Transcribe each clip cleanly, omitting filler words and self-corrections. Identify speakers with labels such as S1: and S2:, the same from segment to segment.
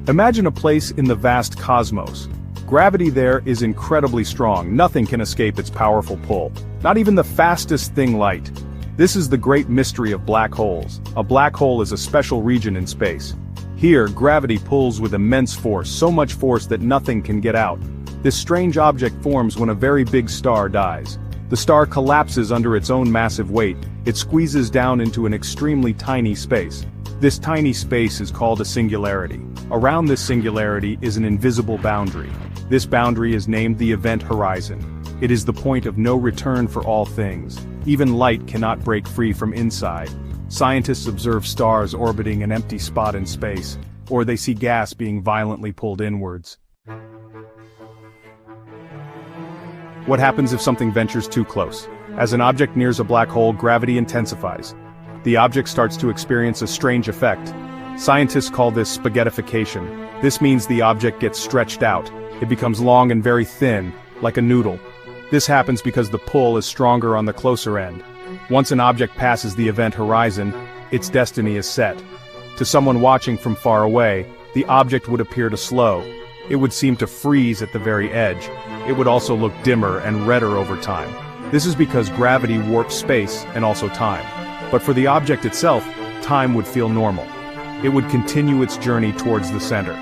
S1: Imagine a place in the vast cosmos. Gravity there is incredibly strong, nothing can escape its powerful pull. Not even the fastest thing light. This is the great mystery of black holes. A black hole is a special region in space. Here, gravity pulls with immense force, so much force that nothing can get out. This strange object forms when a very big star dies. The star collapses under its own massive weight, it squeezes down into an extremely tiny space. This tiny space is called a singularity. Around this singularity is an invisible boundary. This boundary is named the event horizon. It is the point of no return for all things. Even light cannot break free from inside. Scientists observe stars orbiting an empty spot in space, or they see gas being violently pulled inwards. What happens if something ventures too close? As an object nears a black hole, gravity intensifies. The object starts to experience a strange effect. Scientists call this spaghettification. This means the object gets stretched out. It becomes long and very thin, like a noodle. This happens because the pull is stronger on the closer end. Once an object passes the event horizon, its destiny is set. To someone watching from far away, the object would appear to slow. It would seem to freeze at the very edge. It would also look dimmer and redder over time. This is because gravity warps space and also time. But for the object itself, time would feel normal. It would continue its journey towards the center.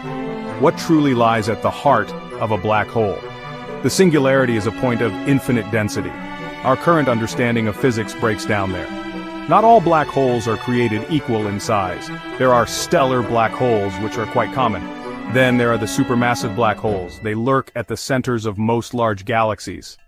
S1: What truly lies at the heart of a black hole? The singularity is a point of infinite density. Our current understanding of physics breaks down there. Not all black holes are created equal in size. There are stellar black holes, which are quite common. Then there are the supermassive black holes. They lurk at the centers of most large galaxies.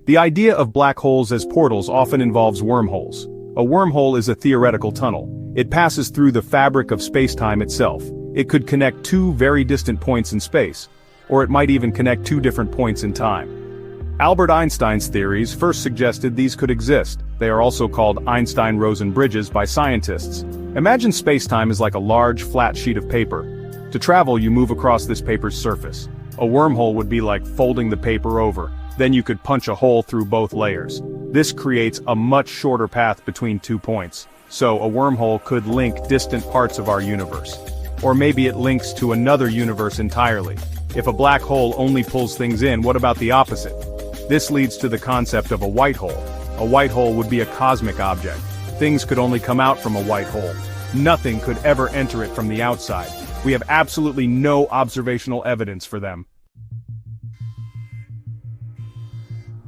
S1: The idea of black holes as portals often involves wormholes. A wormhole is a theoretical tunnel. It passes through the fabric of space-time itself. It could connect two very distant points in space, or it might even connect two different points in time. Albert Einstein's theories first suggested these could exist. They are also called Einstein-Rosen bridges by scientists. Imagine space-time is like a large, flat sheet of paper. To travel, you move across this paper's surface. A wormhole would be like folding the paper over. Then you could punch a hole through both layers. This creates a much shorter path between 2 points. So a wormhole could link distant parts of our universe. Or maybe it links to another universe entirely. If a black hole only pulls things in, what about the opposite? This leads to the concept of a white hole. A white hole would be a cosmic object. Things could only come out from a white hole. Nothing could ever enter it from the outside. We have absolutely no observational evidence for them.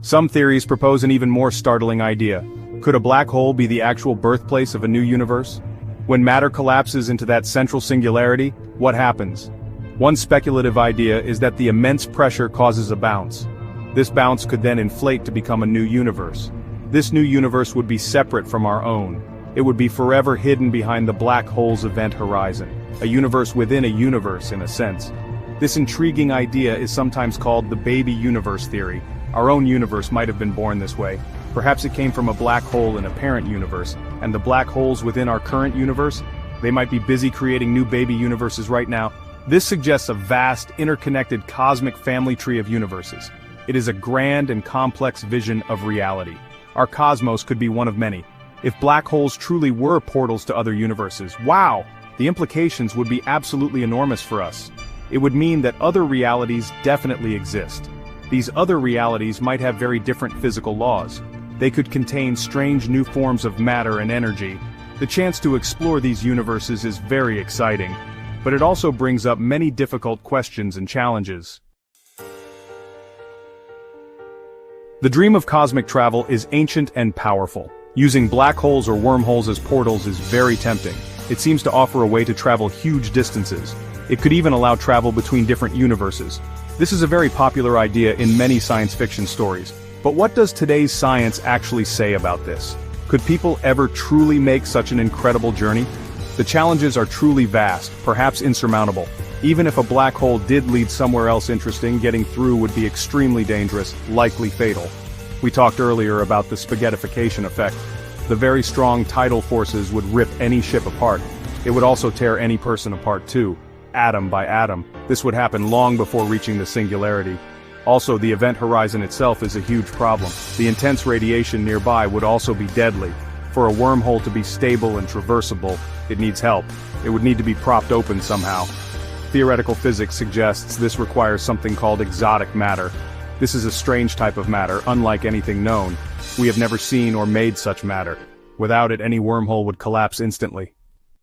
S1: Some theories propose an even more startling idea. Could a black hole be the actual birthplace of a new universe? When matter collapses into that central singularity, what happens? One speculative idea is that the immense pressure causes a bounce. This bounce could then inflate to become a new universe. This new universe would be separate from our own. It would be forever hidden behind the black hole's event horizon. A universe within a universe, in a sense. This intriguing idea is sometimes called the baby universe theory. Our own universe might have been born this way. Perhaps it came from a black hole in a parent universe, and the black holes within our current universe, they might be busy creating new baby universes right now. This suggests a vast, interconnected cosmic family tree of universes. It is a grand and complex vision of reality. Our cosmos could be one of many. If black holes truly were portals to other universes, wow! The implications would be absolutely enormous for us. It would mean that other realities definitely exist. These other realities might have very different physical laws. They could contain strange new forms of matter and energy. The chance to explore these universes is very exciting, but it also brings up many difficult questions and challenges. The dream of cosmic travel is ancient and powerful. Using black holes or wormholes as portals is very tempting. It seems to offer a way to travel huge distances. It could even allow travel between different universes. This is a very popular idea in many science fiction stories. But what does today's science actually say about this? Could people ever truly make such an incredible journey? The challenges are truly vast, perhaps insurmountable. Even if a black hole did lead somewhere else interesting, getting through would be extremely dangerous, likely fatal. We talked earlier about the spaghettification effect. The very strong tidal forces would rip any ship apart. It would also tear any person apart too, atom by atom. This would happen long before reaching the singularity. Also, the event horizon itself is a huge problem. The intense radiation nearby would also be deadly. For a wormhole to be stable and traversable, it needs help. It would need to be propped open somehow. Theoretical physics suggests this requires something called exotic matter. This is a strange type of matter, unlike anything known. We have never seen or made such matter. Without it, any wormhole would collapse instantly.